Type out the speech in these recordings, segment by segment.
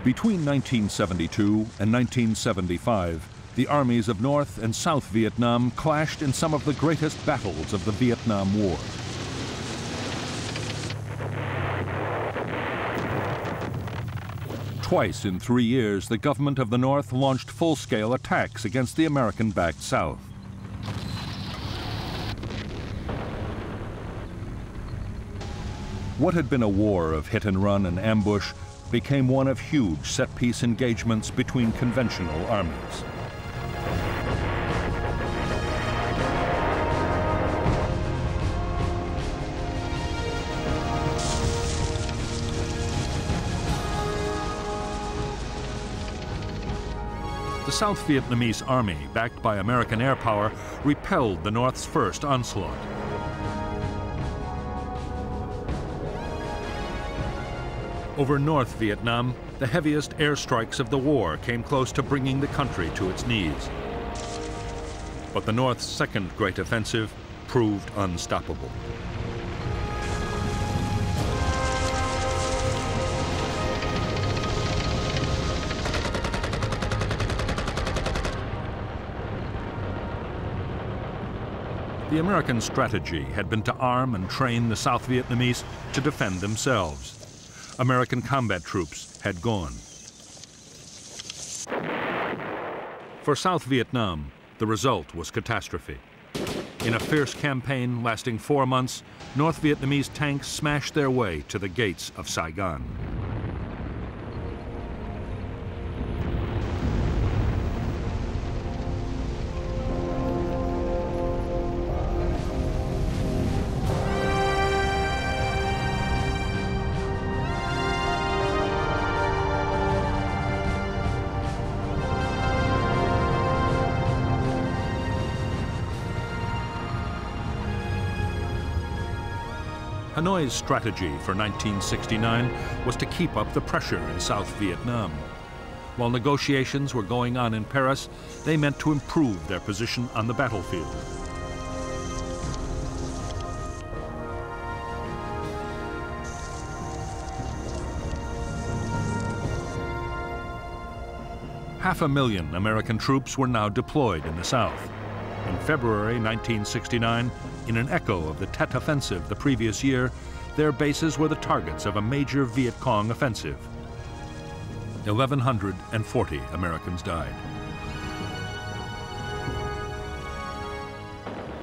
Between 1972 and 1975, the armies of North and South Vietnam clashed in some of the greatest battles of the Vietnam War. Twice in 3 years, the government of the North launched full-scale attacks against the American-backed South. What had been a war of hit-and-run and ambush became one of huge set-piece engagements between conventional armies. The South Vietnamese army, backed by American air power, repelled the North's first onslaught. Over North Vietnam, the heaviest airstrikes of the war came close to bringing the country to its knees. But the North's second great offensive proved unstoppable. The American strategy had been to arm and train the South Vietnamese to defend themselves. American combat troops had gone. For South Vietnam, the result was catastrophe. In a fierce campaign lasting 4 months, North Vietnamese tanks smashed their way to the gates of Saigon. Hanoi's strategy for 1969 was to keep up the pressure in South Vietnam. While negotiations were going on in Paris, they meant to improve their position on the battlefield. Half a million American troops were now deployed in the South. In February 1969, in an echo of the Tet Offensive the previous year, their bases were the targets of a major Viet Cong offensive. 1,140 Americans died.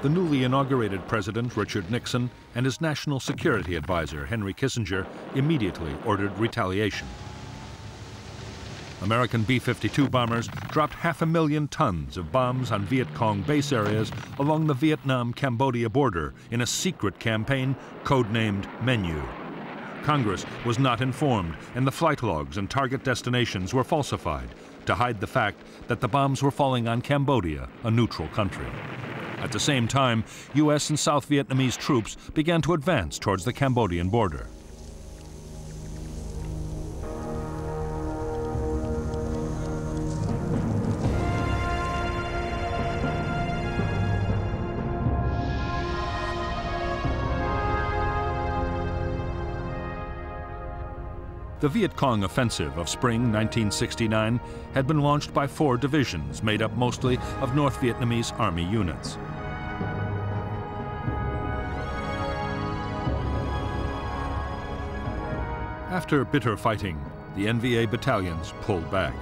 The newly inaugurated President Richard Nixon and his national security advisor Henry Kissinger immediately ordered retaliation. American B-52 bombers dropped 500,000 tons of bombs on Viet Cong base areas along the Vietnam-Cambodia border in a secret campaign codenamed Menu. Congress was not informed, and the flight logs and target destinations were falsified to hide the fact that the bombs were falling on Cambodia, a neutral country. At the same time, U.S. and South Vietnamese troops began to advance towards the Cambodian border. The Viet Cong offensive of spring 1969 had been launched by 4 divisions made up mostly of North Vietnamese Army units. After bitter fighting, the NVA battalions pulled back.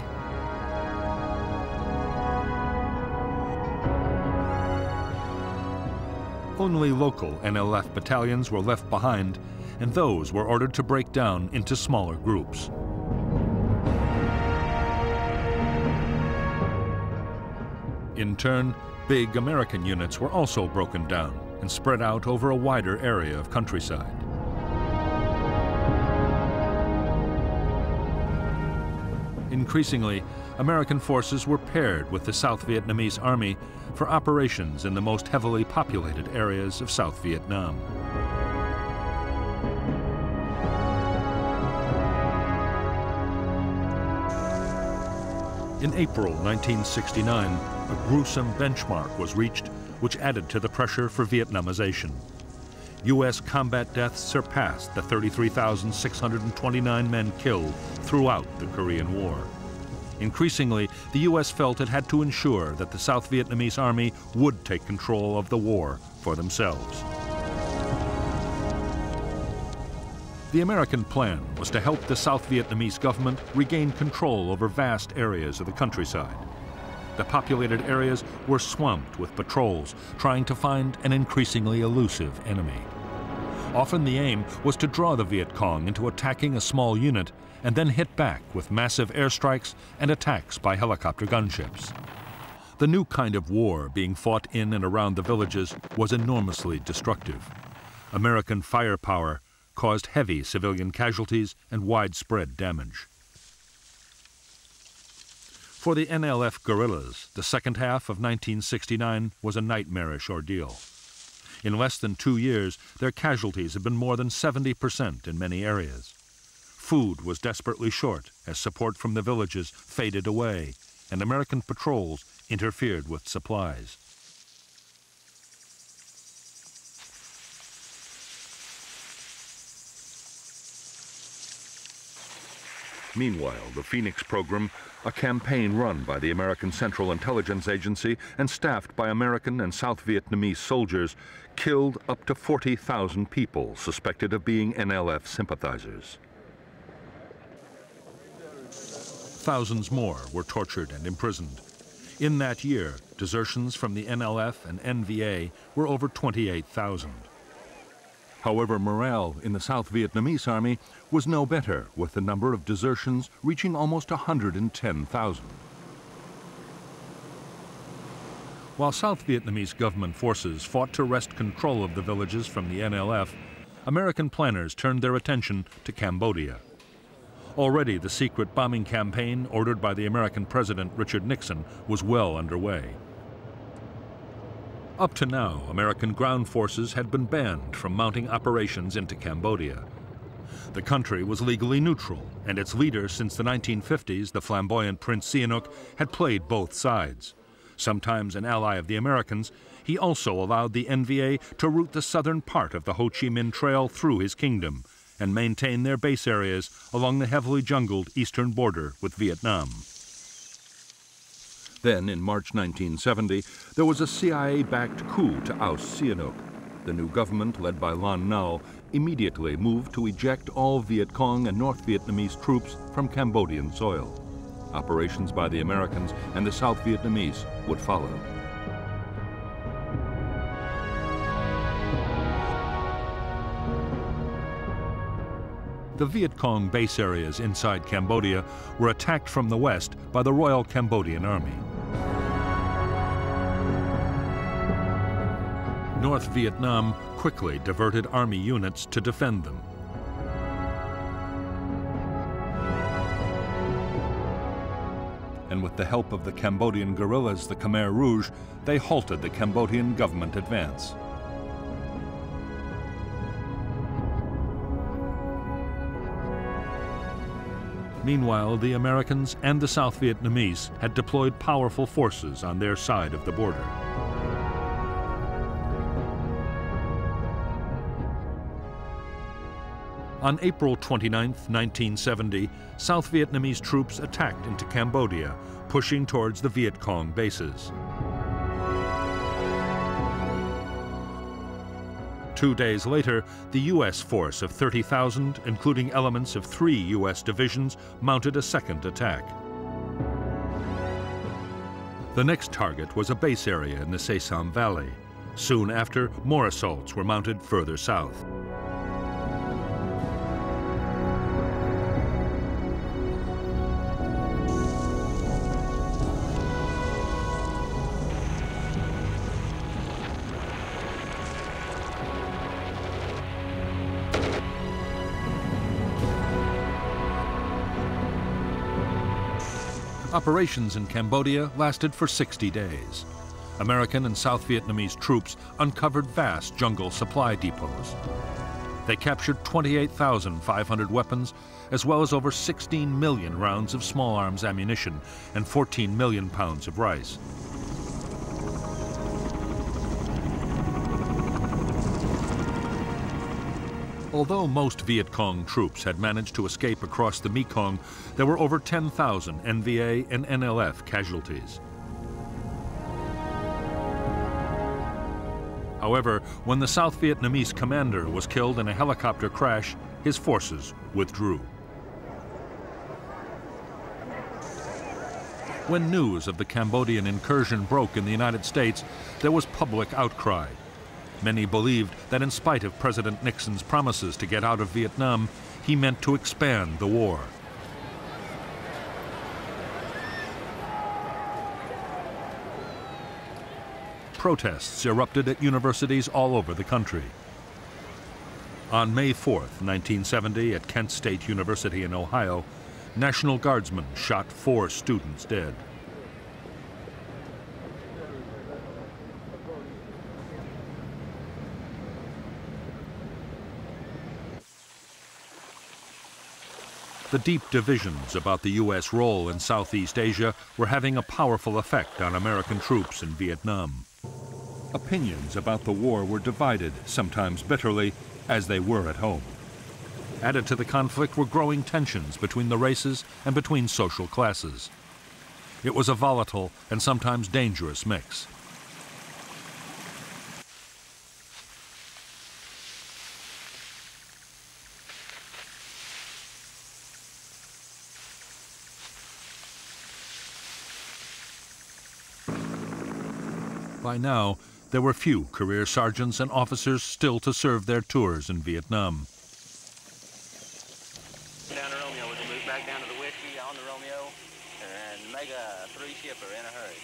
Only local NLF battalions were left behind, and those were ordered to break down into smaller groups. In turn, big American units were also broken down and spread out over a wider area of countryside. Increasingly, American forces were paired with the South Vietnamese Army for operations in the most heavily populated areas of South Vietnam. In April 1969, a gruesome benchmark was reached which added to the pressure for Vietnamization. U.S. combat deaths surpassed the 33,629 men killed throughout the Korean War. Increasingly, the U.S. felt it had to ensure that the South Vietnamese army would take control of the war for themselves. The American plan was to help the South Vietnamese government regain control over vast areas of the countryside. The populated areas were swamped with patrols trying to find an increasingly elusive enemy. Often the aim was to draw the Viet Cong into attacking a small unit and then hit back with massive airstrikes and attacks by helicopter gunships. The new kind of war being fought in and around the villages was enormously destructive. American firepower caused heavy civilian casualties and widespread damage. For the NLF guerrillas, the second half of 1969 was a nightmarish ordeal. In less than 2 years, their casualties had been more than 70% in many areas. Food was desperately short as support from the villages faded away, and American patrols interfered with supplies. Meanwhile, the Phoenix program, a campaign run by the American Central Intelligence Agency and staffed by American and South Vietnamese soldiers, killed up to 40,000 people suspected of being NLF sympathizers. Thousands more were tortured and imprisoned. In that year, desertions from the NLF and NVA were over 28,000. However, morale in the South Vietnamese army was no better, with the number of desertions reaching almost 110,000. While South Vietnamese government forces fought to wrest control of the villages from the NLF, American planners turned their attention to Cambodia. Already the secret bombing campaign ordered by the American President Richard Nixon was well underway. Up to now, American ground forces had been banned from mounting operations into Cambodia. The country was legally neutral, and its leader since the 1950s, the flamboyant Prince Sihanouk, had played both sides. Sometimes an ally of the Americans, he also allowed the NVA to route the southern part of the Ho Chi Minh Trail through his kingdom and maintain their base areas along the heavily jungled eastern border with Vietnam. Then, in March 1970, there was a CIA-backed coup to oust Sihanouk. The new government, led by Lon Nol, immediately moved to eject all Viet Cong and North Vietnamese troops from Cambodian soil. Operations by the Americans and the South Vietnamese would follow. The Viet Cong base areas inside Cambodia were attacked from the west by the Royal Cambodian Army. North Vietnam quickly diverted army units to defend them. And with the help of the Cambodian guerrillas, the Khmer Rouge, they halted the Cambodian government advance. Meanwhile, the Americans and the South Vietnamese had deployed powerful forces on their side of the border. On April 29, 1970, South Vietnamese troops attacked into Cambodia, pushing towards the Viet Cong bases. 2 days later, the U.S. force of 30,000, including elements of 3 U.S. divisions, mounted a second attack. The next target was a base area in the Se Sam Valley. Soon after, more assaults were mounted further south. Operations in Cambodia lasted for 60 days. American and South Vietnamese troops uncovered vast jungle supply depots. They captured 28,500 weapons, as well as over 16 million rounds of small arms ammunition and 14 million pounds of rice. Although most Viet Cong troops had managed to escape across the Mekong, there were over 10,000 NVA and NLF casualties. However, when the South Vietnamese commander was killed in a helicopter crash, his forces withdrew. When news of the Cambodian incursion broke in the United States, there was public outcry. Many believed that in spite of President Nixon's promises to get out of Vietnam, he meant to expand the war. Protests erupted at universities all over the country. On May 4th, 1970, at Kent State University in Ohio, National Guardsmen shot 4 students dead. The deep divisions about the U.S. role in Southeast Asia were having a powerful effect on American troops in Vietnam. Opinions about the war were divided, sometimes bitterly, as they were at home. Added to the conflict were growing tensions between the races and between social classes. It was a volatile and sometimes dangerous mix. By now, there were few career sergeants and officers still to serve their tours in Vietnam. Down to Romeo, we can move back down to the Whiskey on the Romeo and make a 3-shipper in a hurry.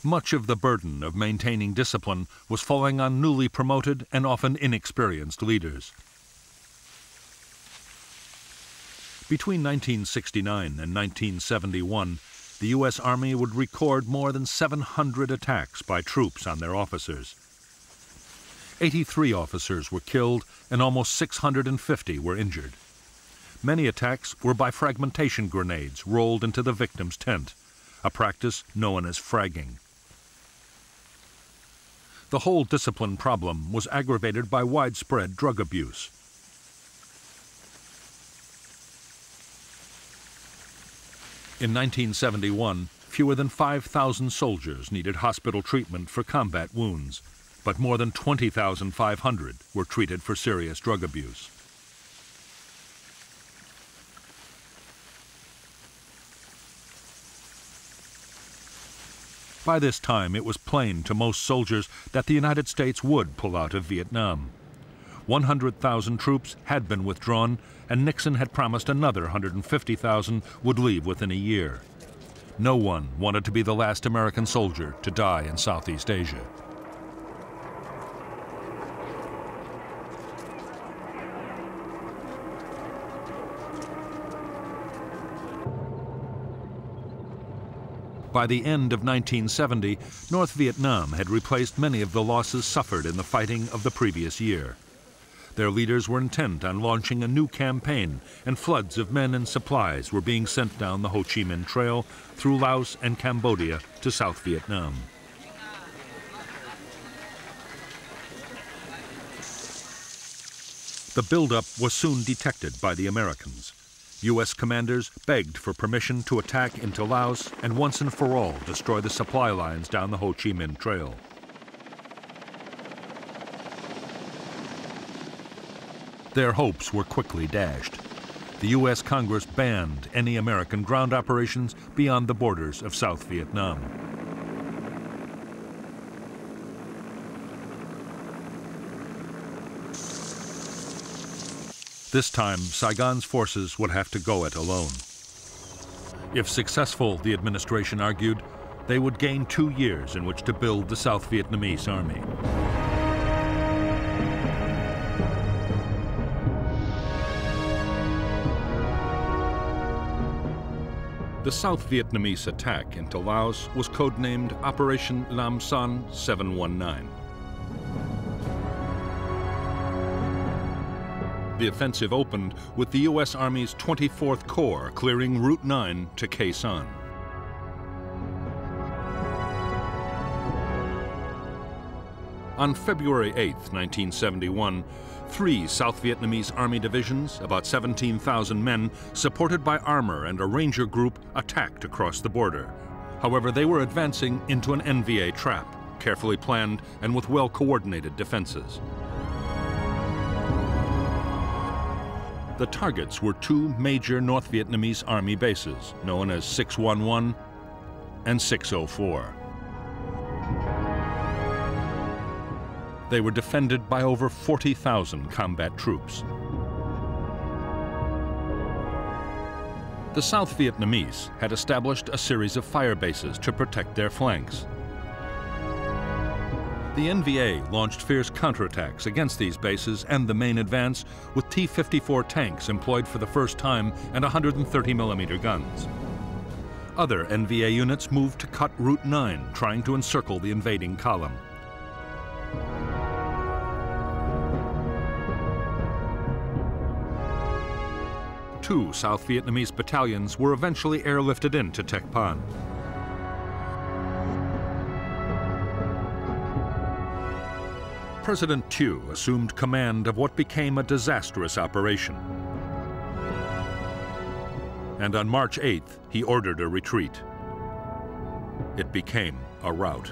Much of the burden of maintaining discipline was falling on newly promoted and often inexperienced leaders. Between 1969 and 1971, the U.S. Army would record more than 700 attacks by troops on their officers. 83 officers were killed and almost 650 were injured. Many attacks were by fragmentation grenades rolled into the victim's tent, a practice known as fragging. The whole discipline problem was aggravated by widespread drug abuse. In 1971, fewer than 5,000 soldiers needed hospital treatment for combat wounds, but more than 20,500 were treated for serious drug abuse. By this time, it was plain to most soldiers that the United States would pull out of Vietnam. 100,000 troops had been withdrawn, and Nixon had promised another 150,000 would leave within a year. No one wanted to be the last American soldier to die in Southeast Asia. By the end of 1970, North Vietnam had replaced many of the losses suffered in the fighting of the previous year. Their leaders were intent on launching a new campaign, and floods of men and supplies were being sent down the Ho Chi Minh Trail through Laos and Cambodia to South Vietnam. The buildup was soon detected by the Americans. U.S. commanders begged for permission to attack into Laos and once and for all destroy the supply lines down the Ho Chi Minh Trail. Their hopes were quickly dashed. The U.S. Congress banned any American ground operations beyond the borders of South Vietnam. This time, Saigon's forces would have to go it alone. If successful, the administration argued, they would gain 2 years in which to build the South Vietnamese army. The South Vietnamese attack into Laos was codenamed Operation Lam Son 719. The offensive opened with the U.S. Army's 24th Corps clearing Route 9 to Khe Sanh. On February 8, 1971, 3 South Vietnamese Army divisions, about 17,000 men, supported by armor and a ranger group, attacked across the border. However, they were advancing into an NVA trap, carefully planned and with well-coordinated defenses. The targets were 2 major North Vietnamese Army bases, known as 611 and 604. They were defended by over 40,000 combat troops. The South Vietnamese had established a series of fire bases to protect their flanks. The NVA launched fierce counterattacks against these bases and the main advance with T-54 tanks employed for the first time and 130mm guns. Other NVA units moved to cut Route 9, trying to encircle the invading column. Two South Vietnamese battalions were eventually airlifted into Tec Pon. President Thieu assumed command of what became a disastrous operation. And on March 8th, he ordered a retreat. It became a rout.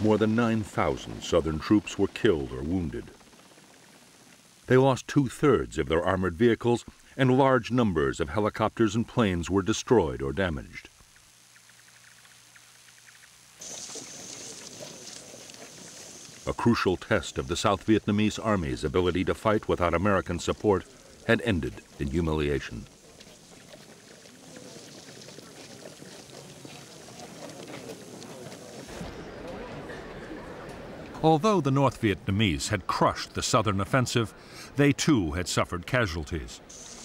More than 9,000 Southern troops were killed or wounded. They lost 2/3 of their armored vehicles, and large numbers of helicopters and planes were destroyed or damaged. A crucial test of the South Vietnamese Army's ability to fight without American support had ended in humiliation. Although the North Vietnamese had crushed the southern offensive, they too had suffered casualties.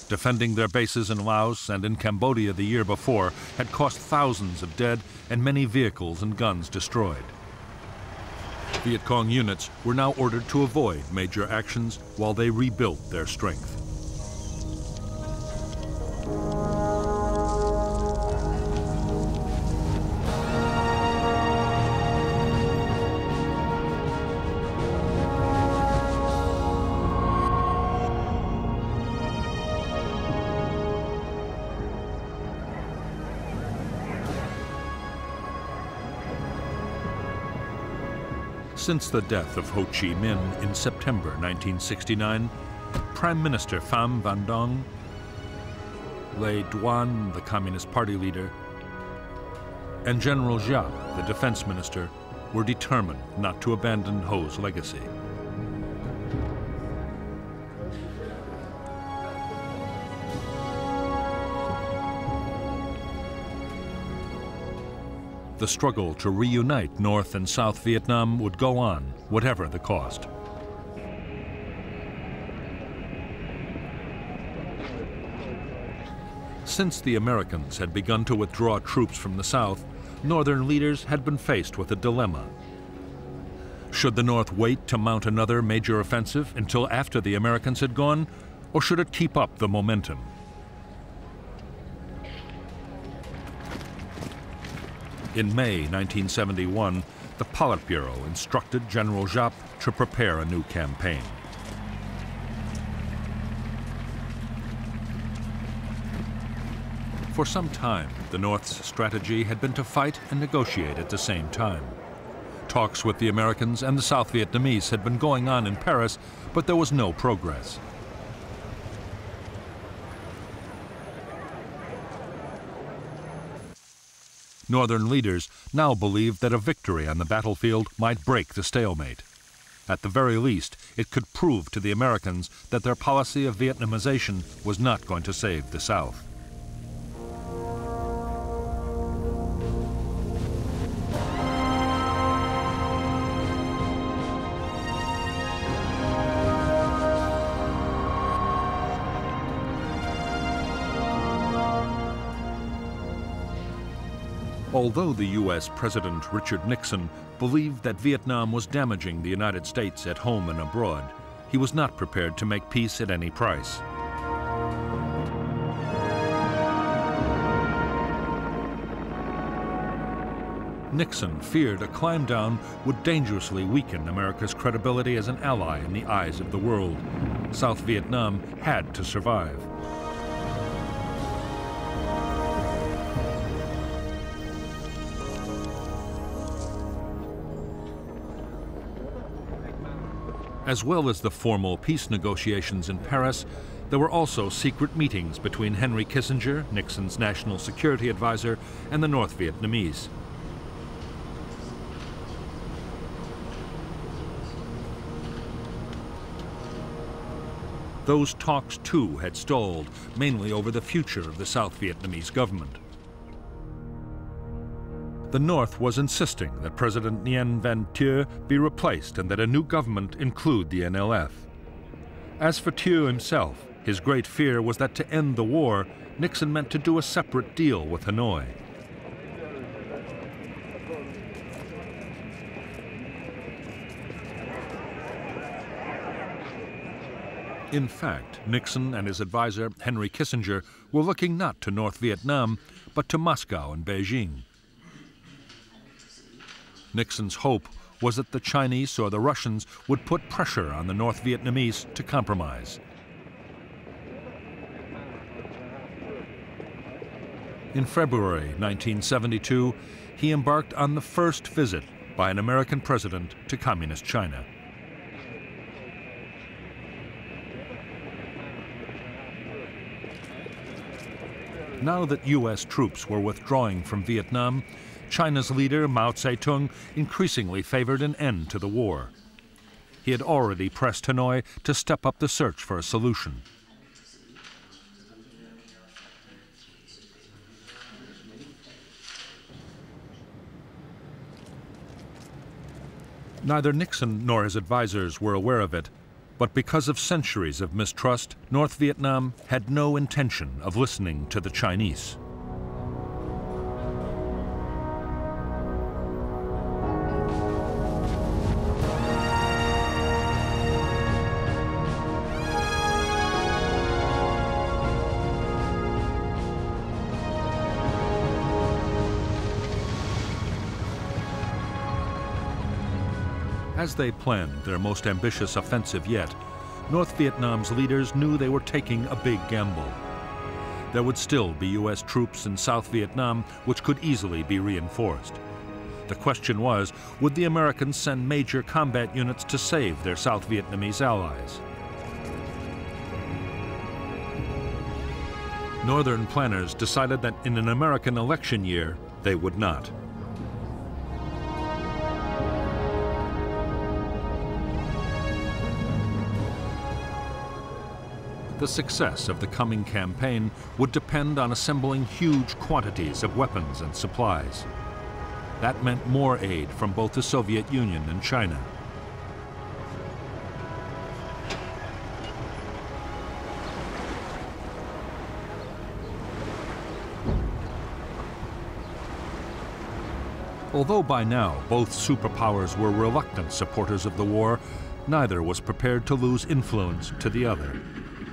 Defending their bases in Laos and in Cambodia the year before had cost thousands of dead and many vehicles and guns destroyed. Viet Cong units were now ordered to avoid major actions while they rebuilt their strength. Since the death of Ho Chi Minh in September 1969, Prime Minister Pham Van Dong, Le Duan, the Communist Party leader, and General Giap, the defense minister, were determined not to abandon Ho's legacy. The struggle to reunite North and South Vietnam would go on, whatever the cost. Since the Americans had begun to withdraw troops from the South, Northern leaders had been faced with a dilemma. Should the North wait to mount another major offensive until after the Americans had gone, or should it keep up the momentum? In May 1971, the Politburo instructed General Giap to prepare a new campaign. For some time, the North's strategy had been to fight and negotiate at the same time. Talks with the Americans and the South Vietnamese had been going on in Paris, but there was no progress. Northern leaders now believed that a victory on the battlefield might break the stalemate. At the very least, it could prove to the Americans that their policy of Vietnamization was not going to save the South. Although the U.S. President Richard Nixon believed that Vietnam was damaging the United States at home and abroad, he was not prepared to make peace at any price. Nixon feared a climb down would dangerously weaken America's credibility as an ally in the eyes of the world. South Vietnam had to survive. As well as the formal peace negotiations in Paris, there were also secret meetings between Henry Kissinger, Nixon's national security advisor, and the North Vietnamese. Those talks, too, had stalled, mainly over the future of the South Vietnamese government. The North was insisting that President Nguyen Van Thieu be replaced and that a new government include the NLF. As for Thieu himself, his great fear was that to end the war, Nixon meant to do a separate deal with Hanoi. In fact, Nixon and his advisor, Henry Kissinger, were looking not to North Vietnam, but to Moscow and Beijing. Nixon's hope was that the Chinese or the Russians would put pressure on the North Vietnamese to compromise. In February 1972, he embarked on the first visit by an American president to Communist China. Now that U.S. troops were withdrawing from Vietnam, China's leader, Mao Zedong, increasingly favored an end to the war. He had already pressed Hanoi to step up the search for a solution. Neither Nixon nor his advisors were aware of it, but because of centuries of mistrust, North Vietnam had no intention of listening to the Chinese. As they planned their most ambitious offensive yet, North Vietnam's leaders knew they were taking a big gamble. There would still be U.S. troops in South Vietnam which could easily be reinforced. The question was, would the Americans send major combat units to save their South Vietnamese allies? Northern planners decided that in an American election year, they would not. The success of the coming campaign would depend on assembling huge quantities of weapons and supplies. That meant more aid from both the Soviet Union and China. Although by now both superpowers were reluctant supporters of the war, neither was prepared to lose influence to the other.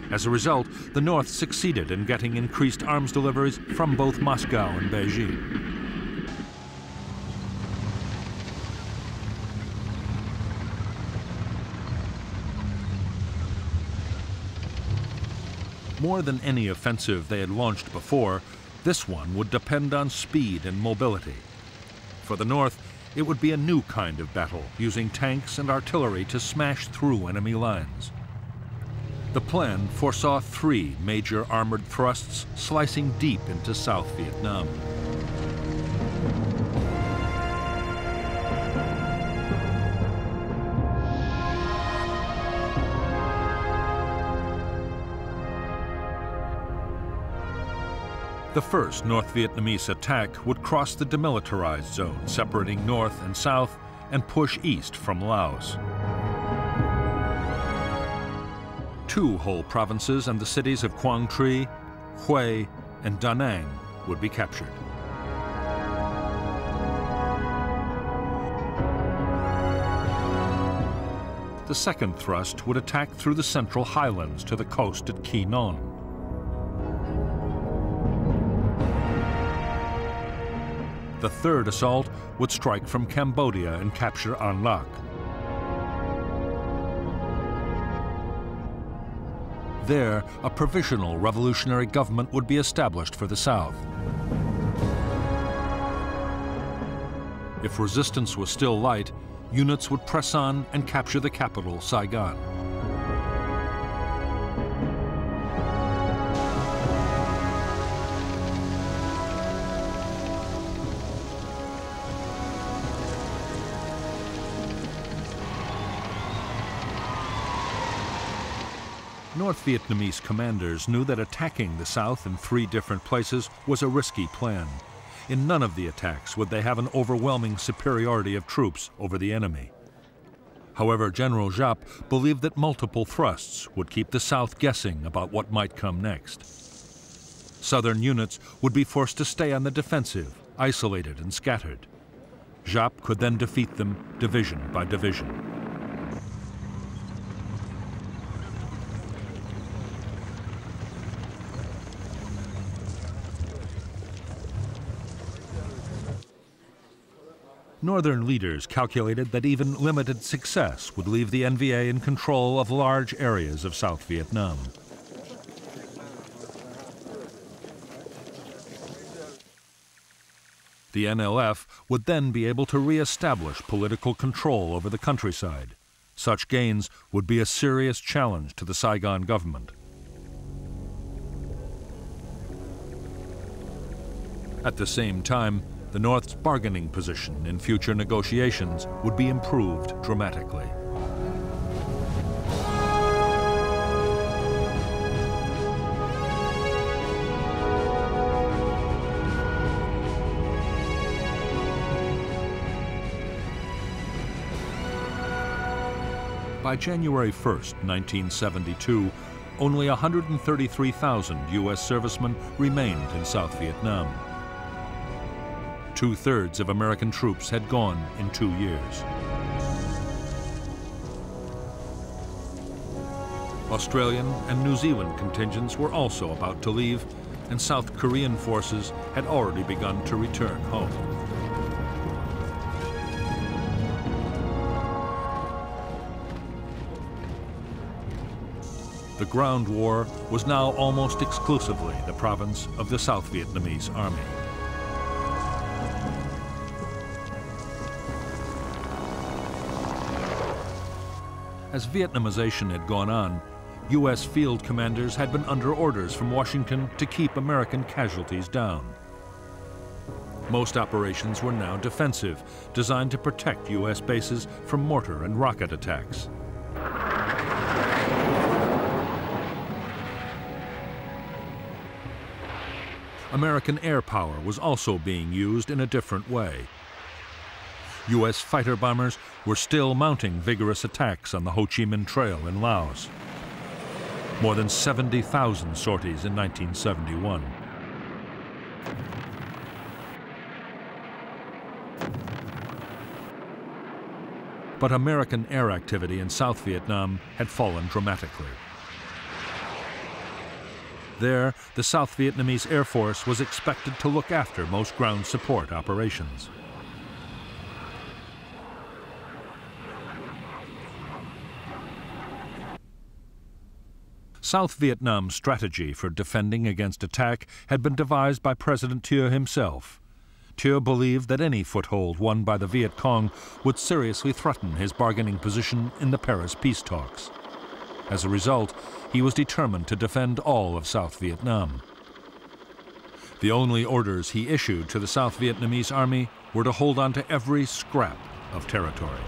As a result, the North succeeded in getting increased arms deliveries from both Moscow and Beijing. More than any offensive they had launched before, this one would depend on speed and mobility. For the North, it would be a new kind of battle, using tanks and artillery to smash through enemy lines. The plan foresaw 3 major armored thrusts slicing deep into South Vietnam. The first North Vietnamese attack would cross the demilitarized zone, separating North and South, and push east from Laos. 2 whole provinces and the cities of Quang Tri, Hue, and Da Nang would be captured. The second thrust would attack through the central highlands to the coast at Quy Nhon. The third assault would strike from Cambodia and capture An Lac. There, a provisional revolutionary government would be established for the south. If resistance was still light, units would press on and capture the capital, Saigon. North Vietnamese commanders knew that attacking the south in 3 different places was a risky plan. In none of the attacks would they have an overwhelming superiority of troops over the enemy. However, General Giap believed that multiple thrusts would keep the south guessing about what might come next. Southern units would be forced to stay on the defensive, isolated and scattered. Giap could then defeat them division by division. Northern leaders calculated that even limited success would leave the NVA in control of large areas of South Vietnam. The NLF would then be able to re-establish political control over the countryside. Such gains would be a serious challenge to the Saigon government. At the same time, the North's bargaining position in future negotiations would be improved dramatically. By January 1st, 1972, only 133,000 U.S. servicemen remained in South Vietnam. 2/3 of American troops had gone in 2 years. Australian and New Zealand contingents were also about to leave, and South Korean forces had already begun to return home. The ground war was now almost exclusively the province of the South Vietnamese Army. As Vietnamization had gone on, U.S. field commanders had been under orders from Washington to keep American casualties down. Most operations were now defensive, designed to protect U.S. bases from mortar and rocket attacks. American air power was also being used in a different way. U.S. fighter bombers were still mounting vigorous attacks on the Ho Chi Minh Trail in Laos. More than 70,000 sorties in 1971. But American air activity in South Vietnam had fallen dramatically. There, the South Vietnamese Air Force was expected to look after most ground support operations. South Vietnam's strategy for defending against attack had been devised by President Thieu himself. Thieu believed that any foothold won by the Viet Cong would seriously threaten his bargaining position in the Paris peace talks. As a result, he was determined to defend all of South Vietnam. The only orders he issued to the South Vietnamese army were to hold on to every scrap of territory.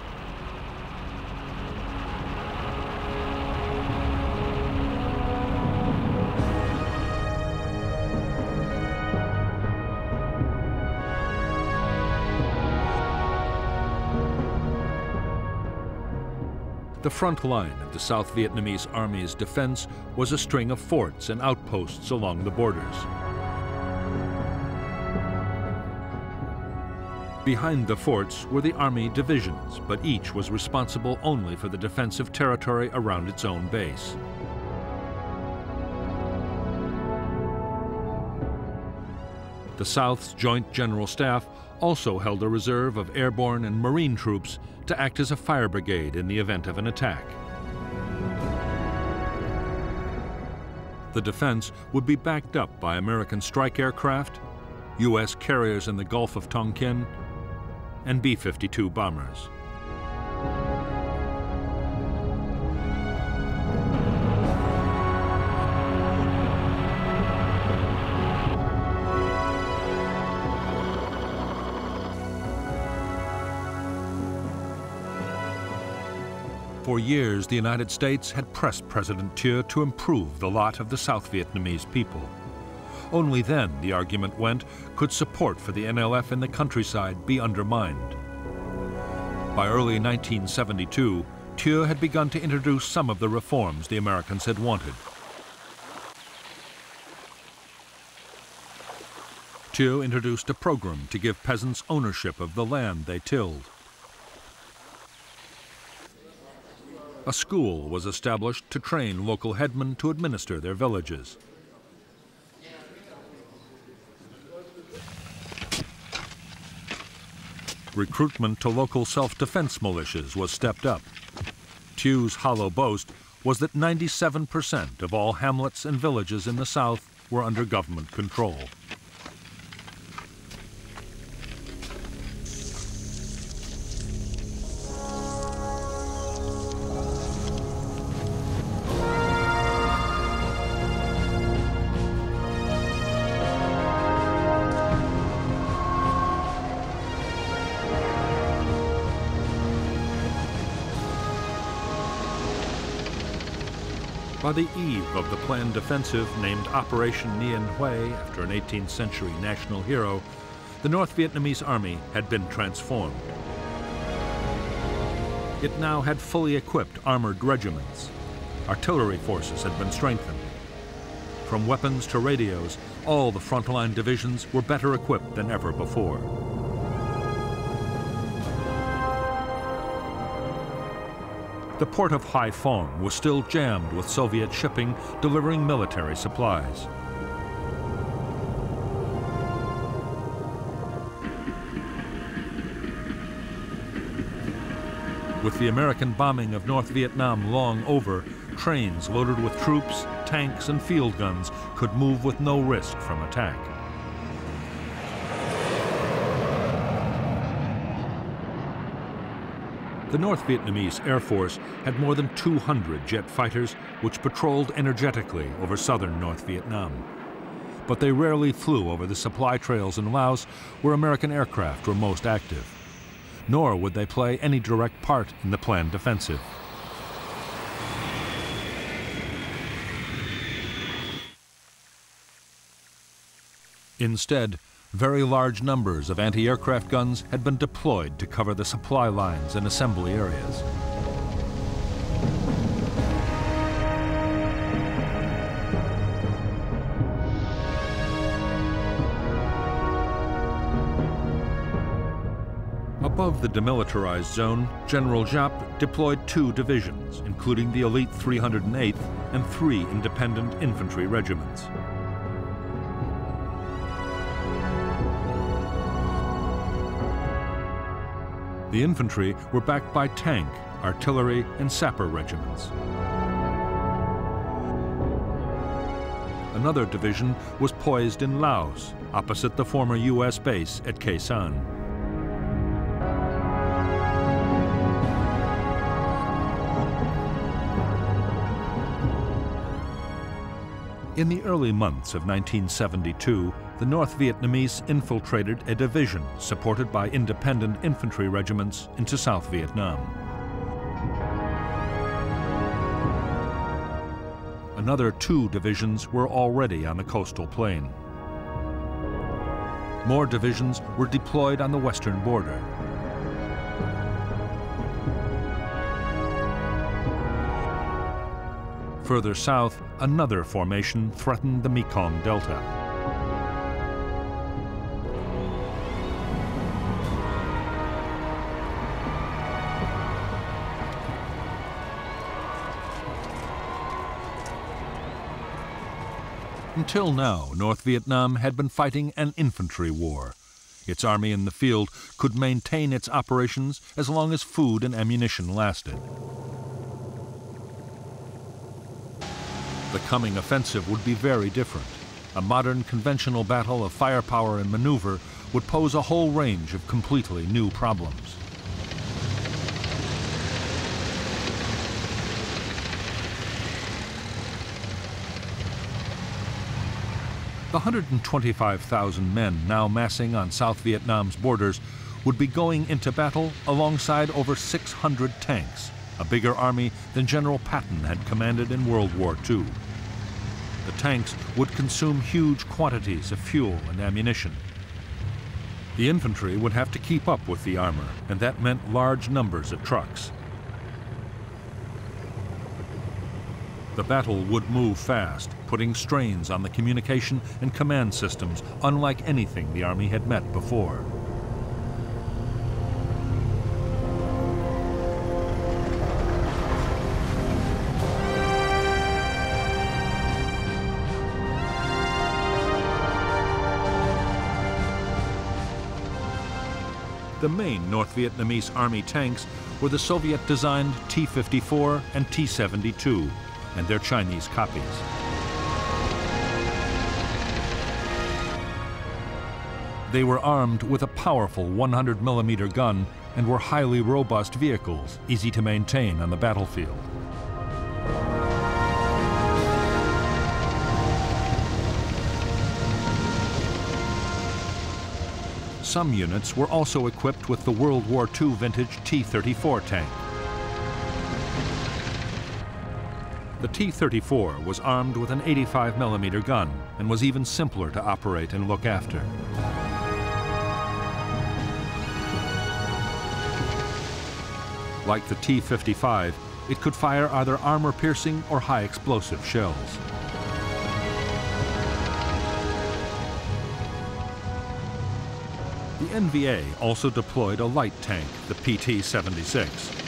The front line of the South Vietnamese Army's defense was a string of forts and outposts along the borders. Behind the forts were the Army divisions, but each was responsible only for the defense of territory around its own base. The South's Joint General Staff also held a reserve of airborne and marine troops to act as a fire brigade in the event of an attack. The defense would be backed up by American strike aircraft, U.S. carriers in the Gulf of Tonkin, and B-52 bombers. For years, the United States had pressed President Thieu to improve the lot of the South Vietnamese people. Only then, the argument went, could support for the NLF in the countryside be undermined. By early 1972, Thieu had begun to introduce some of the reforms the Americans had wanted. Thieu introduced a program to give peasants ownership of the land they tilled. A school was established to train local headmen to administer their villages. Recruitment to local self-defense militias was stepped up. Thieu's hollow boast was that 97% of all hamlets and villages in the South were under government control. By the eve of the planned offensive named Operation Nguyen Hue, after an 18th century national hero, the North Vietnamese army had been transformed. It now had fully equipped armored regiments. Artillery forces had been strengthened. From weapons to radios, all the frontline divisions were better equipped than ever before. The port of Haiphong was still jammed with Soviet shipping delivering military supplies. With the American bombing of North Vietnam long over, trains loaded with troops, tanks, and field guns could move with no risk from attack. The North Vietnamese Air Force had more than 200 jet fighters which patrolled energetically over southern North Vietnam. But they rarely flew over the supply trails in Laos where American aircraft were most active. Nor would they play any direct part in the planned offensive. Instead, very large numbers of anti-aircraft guns had been deployed to cover the supply lines and assembly areas. Above the demilitarized zone, General Giap deployed 2 divisions, including the elite 308th and 3 independent infantry regiments. The infantry were backed by tank, artillery, and sapper regiments. Another division was poised in Laos, opposite the former U.S. base at Khe Sanh. In the early months of 1972, the North Vietnamese infiltrated a division supported by independent infantry regiments into South Vietnam. Another 2 divisions were already on the coastal plain. More divisions were deployed on the western border. Further south, another formation threatened the Mekong Delta. Until now, North Vietnam had been fighting an infantry war. Its army in the field could maintain its operations as long as food and ammunition lasted. The coming offensive would be very different. A modern conventional battle of firepower and maneuver would pose a whole range of completely new problems. The 125,000 men now massing on South Vietnam's borders would be going into battle alongside over 600 tanks, a bigger army than General Patton had commanded in World War II. The tanks would consume huge quantities of fuel and ammunition. The infantry would have to keep up with the armor, and that meant large numbers of trucks. The battle would move fast, putting strains on the communication and command systems unlike anything the Army had met before. The main North Vietnamese Army tanks were the Soviet-designed T-54 and T-72, and their Chinese copies. They were armed with a powerful 100mm gun and were highly robust vehicles, easy to maintain on the battlefield. Some units were also equipped with the World War II vintage T-34 tank. The T-34 was armed with an 85mm gun and was even simpler to operate and look after. Like the T-55, it could fire either armor-piercing or high-explosive shells. The NVA also deployed a light tank, the PT-76.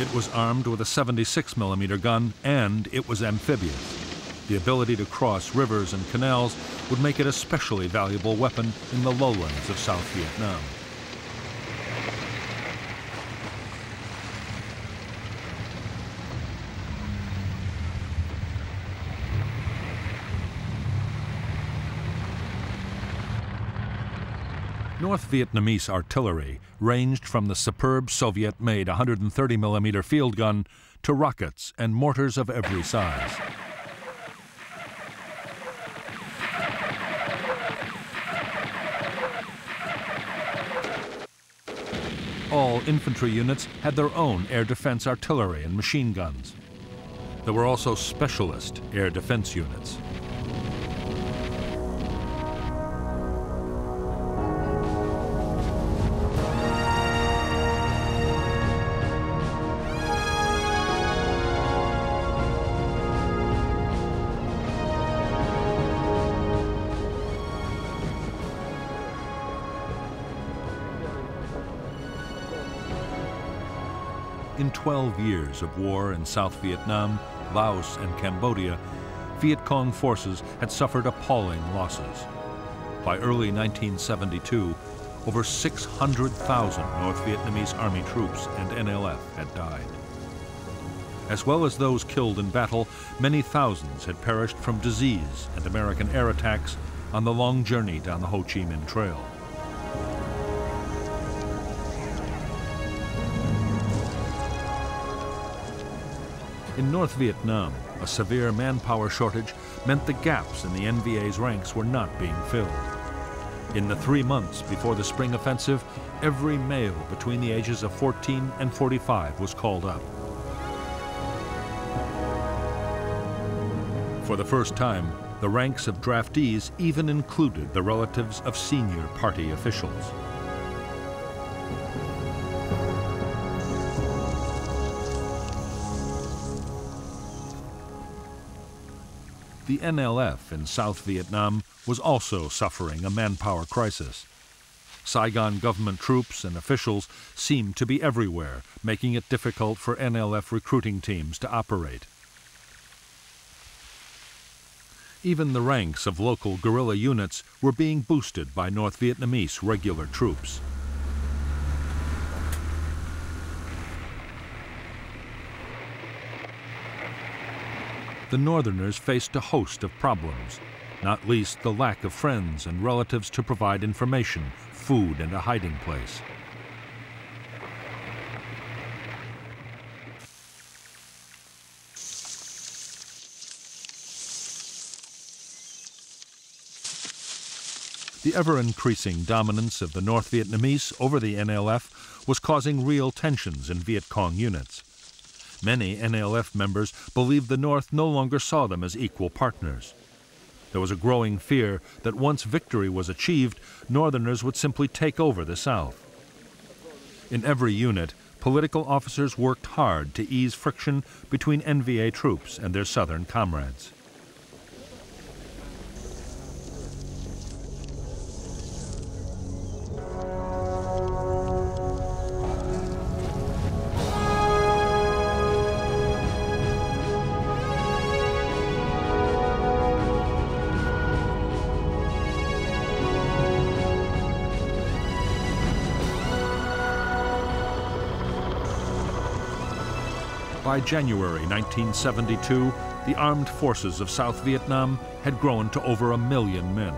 It was armed with a 76mm gun, and it was amphibious. The ability to cross rivers and canals would make it a especially valuable weapon in the lowlands of South Vietnam. North Vietnamese artillery ranged from the superb Soviet-made 130mm field gun to rockets and mortars of every size. All infantry units had their own air defense artillery and machine guns. There were also specialist air defense units. In 12 years of war in South Vietnam, Laos, and Cambodia, Viet Cong forces had suffered appalling losses. By early 1972, over 600,000 North Vietnamese Army troops and NLF had died. As well as those killed in battle, many thousands had perished from disease and American air attacks on the long journey down the Ho Chi Minh Trail. In North Vietnam, a severe manpower shortage meant the gaps in the NVA's ranks were not being filled. In the 3 months before the spring offensive, every male between the ages of 14 and 45 was called up. For the first time, the ranks of draftees even included the relatives of senior party officials. The NLF in South Vietnam was also suffering a manpower crisis. Saigon government troops and officials seemed to be everywhere, making it difficult for NLF recruiting teams to operate. Even the ranks of local guerrilla units were being boosted by North Vietnamese regular troops. The Northerners faced a host of problems, not least the lack of friends and relatives to provide information, food, and a hiding place. The ever-increasing dominance of the North Vietnamese over the NLF was causing real tensions in Viet Cong units. Many NLF members believed the North no longer saw them as equal partners. There was a growing fear that once victory was achieved, Northerners would simply take over the South. In every unit, political officers worked hard to ease friction between NVA troops and their Southern comrades. By January 1972, the armed forces of South Vietnam had grown to over 1 million men.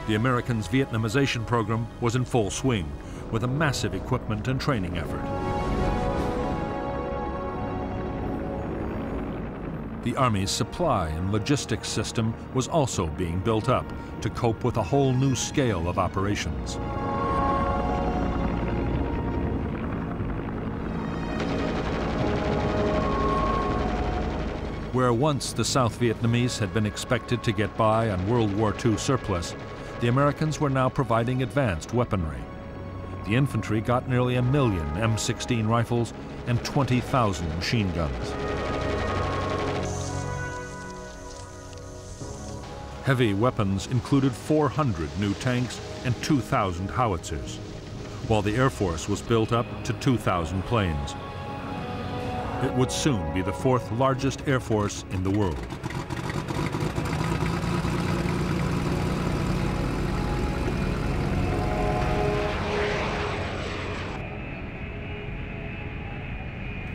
The Americans' Vietnamization program was in full swing, with a massive equipment and training effort. The Army's supply and logistics system was also being built up to cope with a whole new scale of operations. Where once the South Vietnamese had been expected to get by on World War II surplus, the Americans were now providing advanced weaponry. The infantry got nearly 1 million M16 rifles and 20,000 machine guns. Heavy weapons included 400 new tanks and 2,000 howitzers, while the Air Force was built up to 2,000 planes. It would soon be the 4th largest air force in the world.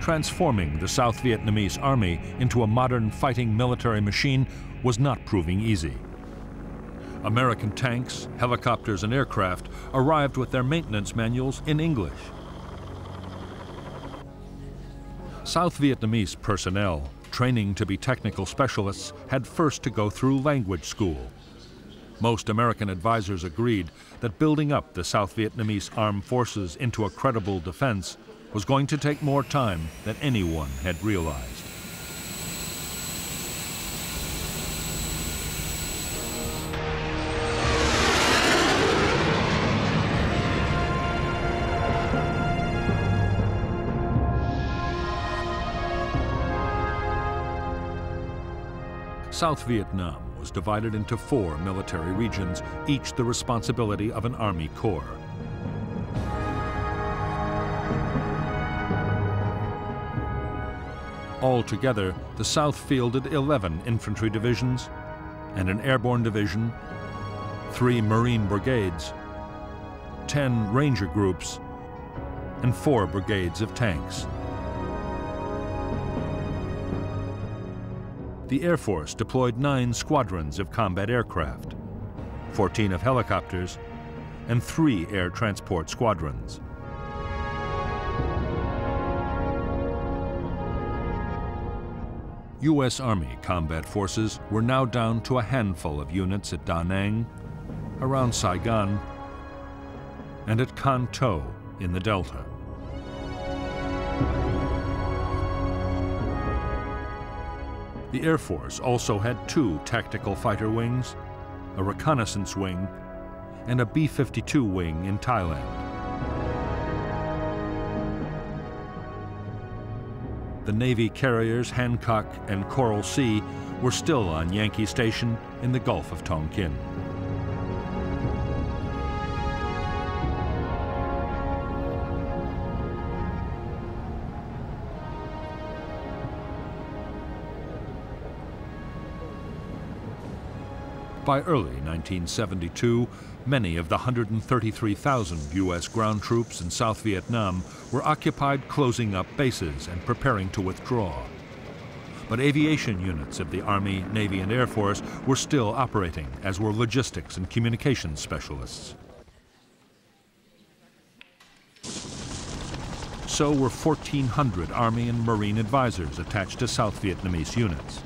Transforming the South Vietnamese Army into a modern fighting military machine was not proving easy. American tanks, helicopters, and aircraft arrived with their maintenance manuals in English. South Vietnamese personnel, training to be technical specialists, had first to go through language school. Most American advisors agreed that building up the South Vietnamese armed forces into a credible defense was going to take more time than anyone had realized. South Vietnam was divided into 4 military regions, each the responsibility of an Army corps. Altogether, the South fielded 11 infantry divisions and an airborne division, 3 Marine brigades, 10 Ranger groups, and 4 brigades of tanks. The Air Force deployed 9 squadrons of combat aircraft, 14 of helicopters, and 3 air transport squadrons. U.S. Army combat forces were now down to a handful of units at Da Nang, around Saigon, and at Can Tho in the Delta. The Air Force also had 2 tactical fighter wings, a reconnaissance wing, and a B-52 wing in Thailand. The Navy carriers Hancock and Coral Sea were still on Yankee Station in the Gulf of Tonkin. By early 1972, many of the 133,000 U.S. ground troops in South Vietnam were occupied closing up bases and preparing to withdraw. But aviation units of the Army, Navy, and Air Force were still operating, as were logistics and communications specialists. So were 1,400 Army and Marine advisors attached to South Vietnamese units.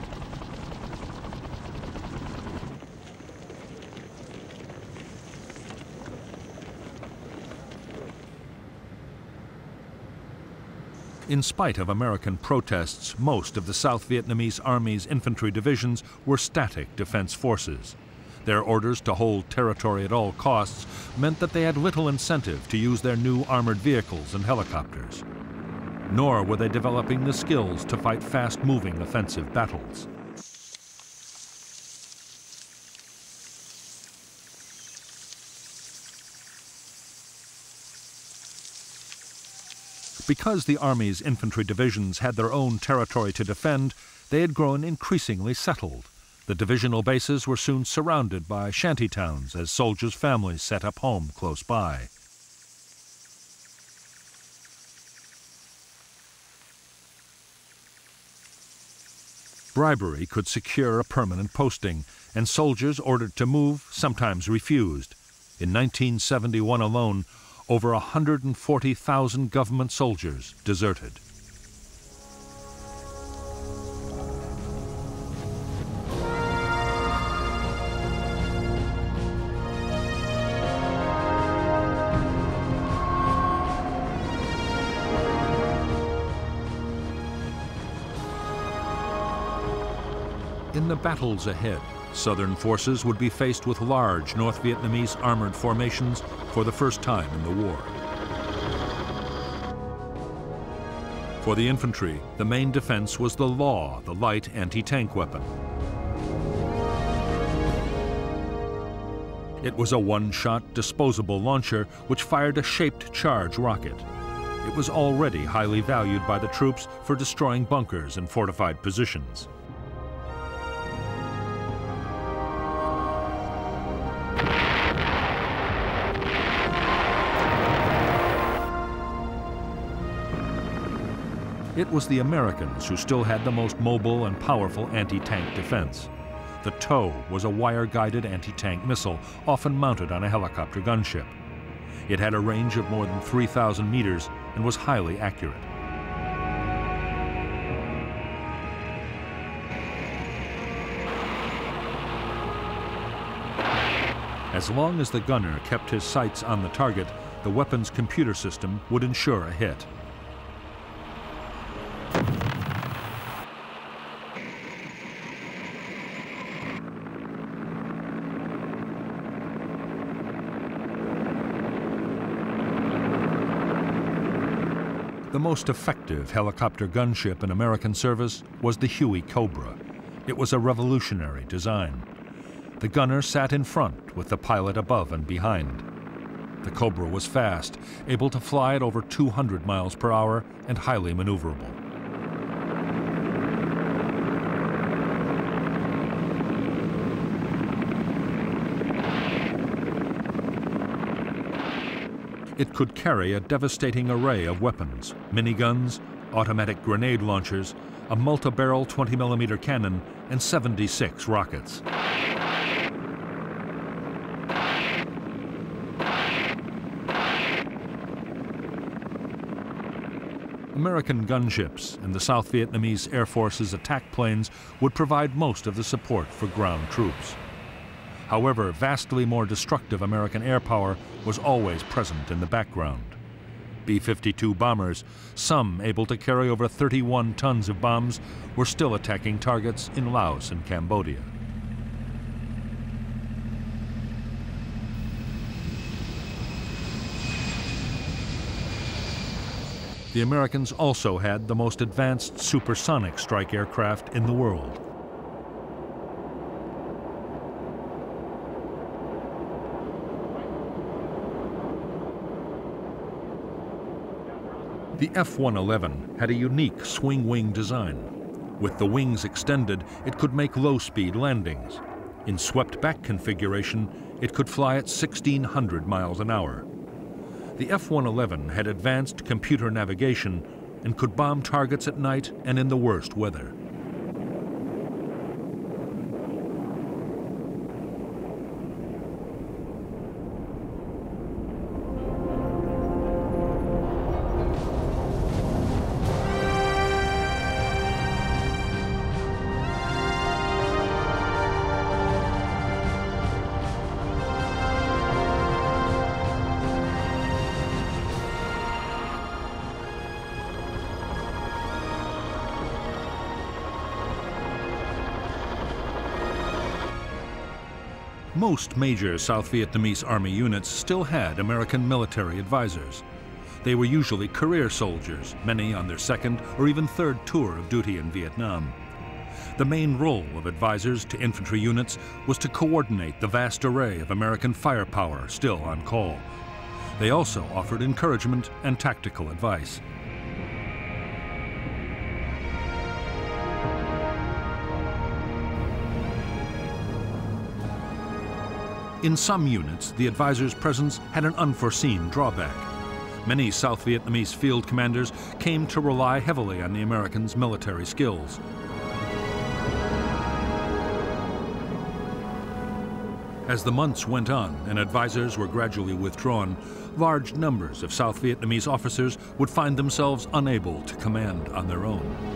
In spite of American protests, most of the South Vietnamese Army's infantry divisions were static defense forces. Their orders to hold territory at all costs meant that they had little incentive to use their new armored vehicles and helicopters. Nor were they developing the skills to fight fast-moving offensive battles. Because the Army's infantry divisions had their own territory to defend, they had grown increasingly settled. The divisional bases were soon surrounded by shanty towns as soldiers' families set up home close by. Bribery could secure a permanent posting, and soldiers ordered to move sometimes refused. In 1971 alone, over 140,000 government soldiers deserted. In the battles ahead, Southern forces would be faced with large North Vietnamese armored formations for the first time in the war. For the infantry, the main defense was the Law, the light anti-tank weapon. It was a one-shot disposable launcher which fired a shaped charge rocket. It was already highly valued by the troops for destroying bunkers and fortified positions. It was the Americans who still had the most mobile and powerful anti-tank defense. The TOW was a wire-guided anti-tank missile, often mounted on a helicopter gunship. It had a range of more than 3,000 meters and was highly accurate. As long as the gunner kept his sights on the target, the weapon's computer system would ensure a hit. The most effective helicopter gunship in American service was the Huey Cobra. It was a revolutionary design. The gunner sat in front with the pilot above and behind. The Cobra was fast, able to fly at over 200 miles per hour and highly maneuverable. It could carry a devastating array of weapons: miniguns, automatic grenade launchers, a multi-barrel 20mm cannon, and 76 rockets. American gunships and the South Vietnamese Air Force's attack planes would provide most of the support for ground troops. However, vastly more destructive American air power was always present in the background. B-52 bombers, some able to carry over 31 tons of bombs, were still attacking targets in Laos and Cambodia. The Americans also had the most advanced supersonic strike aircraft in the world. The F-111 had a unique swing-wing design. With the wings extended, it could make low-speed landings. In swept-back configuration, it could fly at 1,600 miles an hour. The F-111 had advanced computer navigation and could bomb targets at night and in the worst weather. Most major South Vietnamese Army units still had American military advisors. They were usually career soldiers, many on their second or even third tour of duty in Vietnam. The main role of advisors to infantry units was to coordinate the vast array of American firepower still on call. They also offered encouragement and tactical advice. In some units, the advisor's presence had an unforeseen drawback. Many South Vietnamese field commanders came to rely heavily on the Americans' military skills. As the months went on and advisors were gradually withdrawn, large numbers of South Vietnamese officers would find themselves unable to command on their own.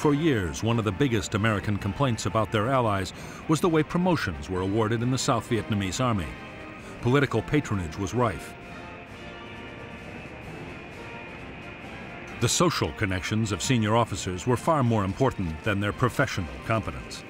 For years, one of the biggest American complaints about their allies was the way promotions were awarded in the South Vietnamese Army. Political patronage was rife. The social connections of senior officers were far more important than their professional competence.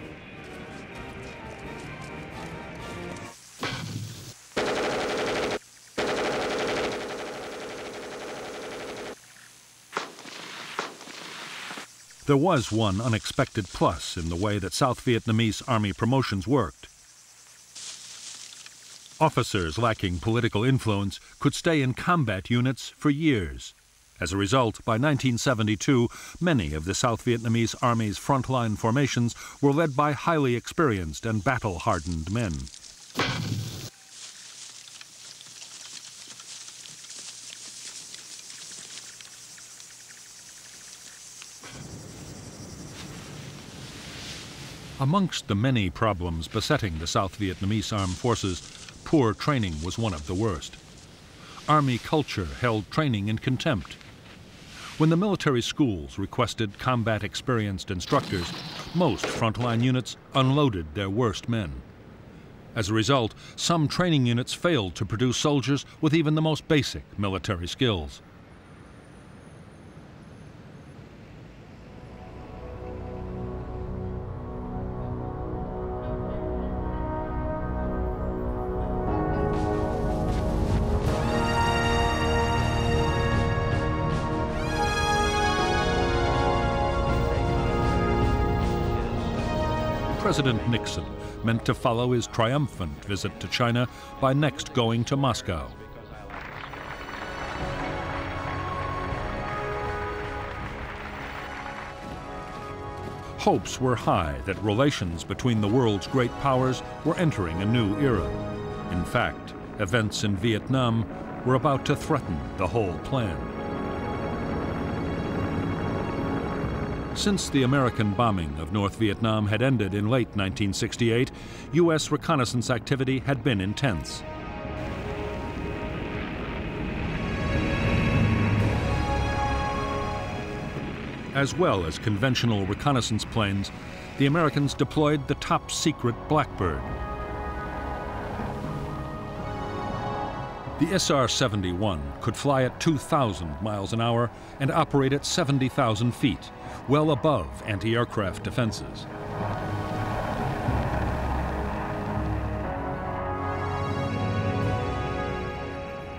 There was one unexpected plus in the way that South Vietnamese Army promotions worked. Officers lacking political influence could stay in combat units for years. As a result, by 1972, many of the South Vietnamese Army's frontline formations were led by highly experienced and battle-hardened men. Amongst the many problems besetting the South Vietnamese armed forces, poor training was one of the worst. Army culture held training in contempt. When the military schools requested combat-experienced instructors, most frontline units unloaded their worst men. As a result, some training units failed to produce soldiers with even the most basic military skills. President Nixon meant to follow his triumphant visit to China by next going to Moscow. Hopes were high that relations between the world's great powers were entering a new era. In fact, events in Vietnam were about to threaten the whole plan. Since the American bombing of North Vietnam had ended in late 1968, U.S. reconnaissance activity had been intense. As well as conventional reconnaissance planes, the Americans deployed the top-secret Blackbird. The SR-71 could fly at 2,000 miles an hour and operate at 70,000 feet, well above anti-aircraft defenses.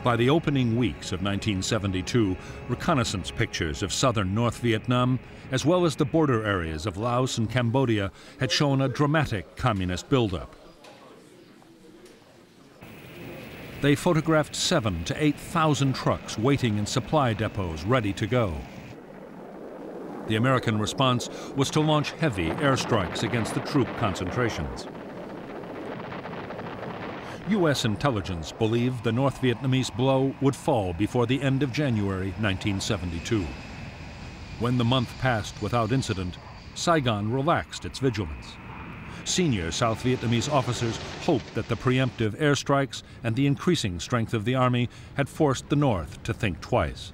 By the opening weeks of 1972, reconnaissance pictures of southern North Vietnam, as well as the border areas of Laos and Cambodia, had shown a dramatic communist buildup. They photographed 7,000 to 8,000 trucks waiting in supply depots ready to go. The American response was to launch heavy airstrikes against the troop concentrations. U.S. intelligence believed the North Vietnamese blow would fall before the end of January 1972. When the month passed without incident, Saigon relaxed its vigilance. Senior South Vietnamese officers hoped that the preemptive airstrikes and the increasing strength of the army had forced the North to think twice.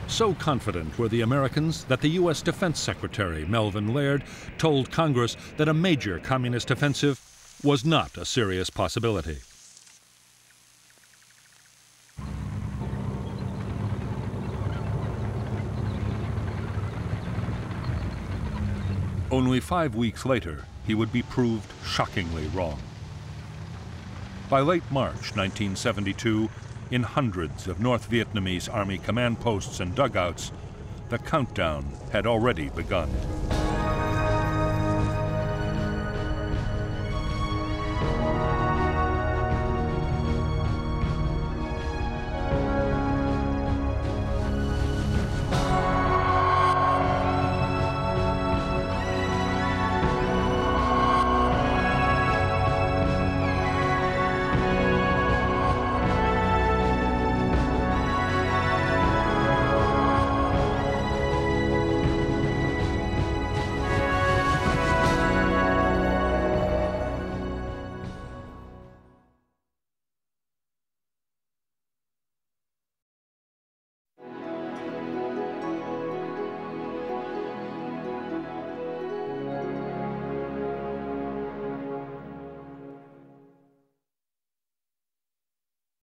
So confident were the Americans that the U.S. Defense Secretary, Melvin Laird, told Congress that a major communist offensive was not a serious possibility. Only 5 weeks later, he would be proved shockingly wrong. By late March 1972, in hundreds of North Vietnamese Army command posts and dugouts, the countdown had already begun.